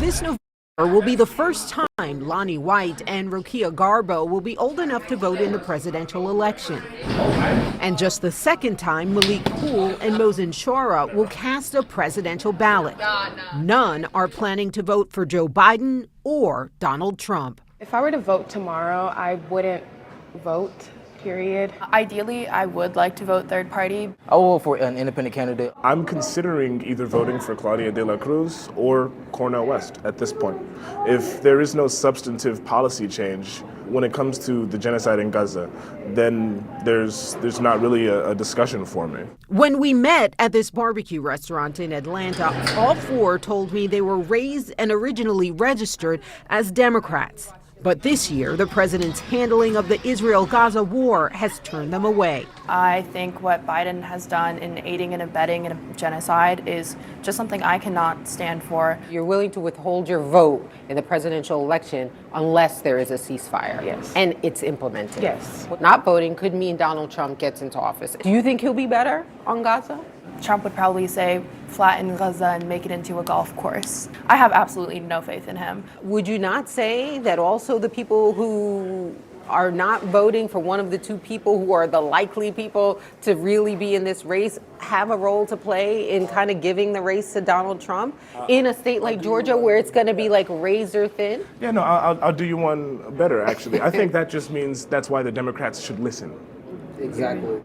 This November will be the first time Lonnie White and Rokia Garbo will be old enough to vote in the presidential election. And just the second time Malik Poole and Mosin Shora will cast a presidential ballot. None are planning to vote for Joe Biden or Donald Trump. If I were to vote tomorrow, I wouldn't vote, period. Ideally, I would like to vote third party. I will vote for an independent candidate. I'm considering either voting for Claudia de la Cruz or Cornel West at this point. If there is no substantive policy change when it comes to the genocide in Gaza, then there's not really a discussion for me. When we met at this barbecue restaurant in Atlanta, all four told me they were raised and originally registered as Democrats. But this year, the president's handling of the Israel-Gaza war has turned them away. I think what Biden has done in aiding and abetting in a genocide is just something I cannot stand for. You're willing to withhold your vote in the presidential election unless there is a ceasefire. Yes. And it's implemented. Yes. Not voting could mean Donald Trump gets into office. Do you think he'll be better on Gaza? Trump would probably say flatten Gaza and make it into a golf course. I have absolutely no faith in him. Would you not say that also the people who are not voting for one of the two people who are the likely people to really be in this race have a role to play in kind of giving the race to Donald Trump in a state like Georgia where it's going to be like razor thin? Yeah, no, I'll do you one better, actually. I think that just means that's why the Democrats should listen. Exactly.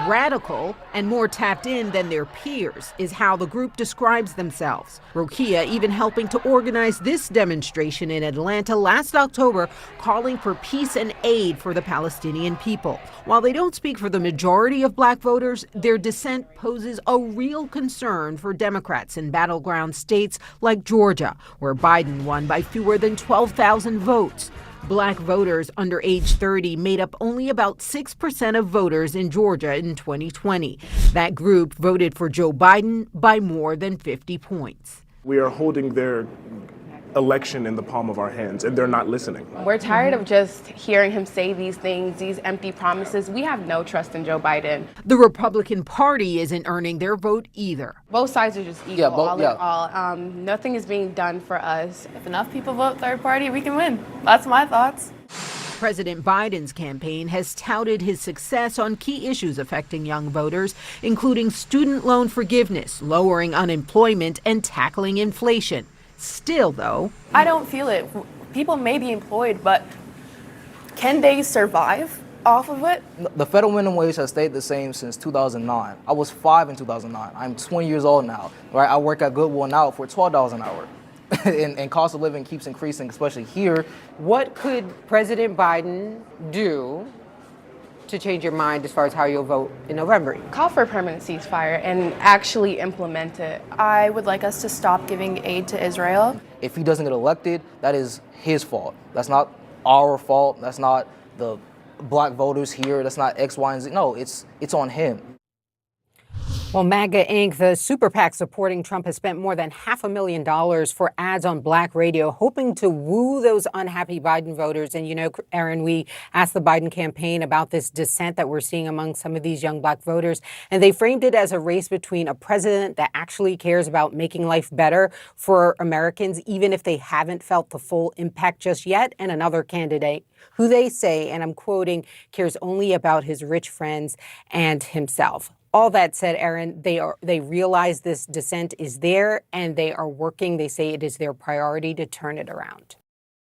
Radical and more tapped in than their peers is how the group describes themselves. Rokia even helping to organize this demonstration in Atlanta last October, calling for peace and aid for the Palestinian people. While they don't speak for the majority of black voters, their dissent poses a real concern for Democrats in battleground states like Georgia, where Biden won by fewer than 12,000 votes. Black voters under age 30 made up only about 6% of voters in Georgia in 2020. That group voted for Joe Biden by more than 50 points. We are holding their election in the palm of our hands, and they're not listening. We're tired of just hearing him say these things, these empty promises. We have no trust in Joe Biden. The Republican Party isn't earning their vote either. Both sides are just equal, all. Nothing is being done for us. If enough people vote third party, we can win. That's my thoughts. President Biden's campaign has touted his success on key issues affecting young voters, including student loan forgiveness, lowering unemployment, and tackling inflation. Still, though, I don't feel it. People may be employed, but can they survive off of it? The federal minimum wage has stayed the same since 2009. I was 5 in 2009. I'm 20 years old now. Right? I work at Goodwill now for $12 an hour. and cost of living keeps increasing, especially here. What could President Biden do to change your mind as far as how you'll vote in November? Call for a permanent ceasefire and actually implement it. I would like us to stop giving aid to Israel. If he doesn't get elected, that is his fault. That's not our fault. That's not the black voters here. That's not X, Y, and Z. No, it's on him. Well, MAGA Inc., the super PAC supporting Trump, has spent more than $500,000 for ads on black radio, hoping to woo those unhappy Biden voters. And, you know, Aaron, we asked the Biden campaign about this dissent that we're seeing among some of these young black voters, and they framed it as a race between a president that actually cares about making life better for Americans, even if they haven't felt the full impact just yet, and another candidate who they say, and I'm quoting, cares only about his rich friends and himself. All that said, Aaron, they realize this dissent is there and they are working. They say it is their priority to turn it around.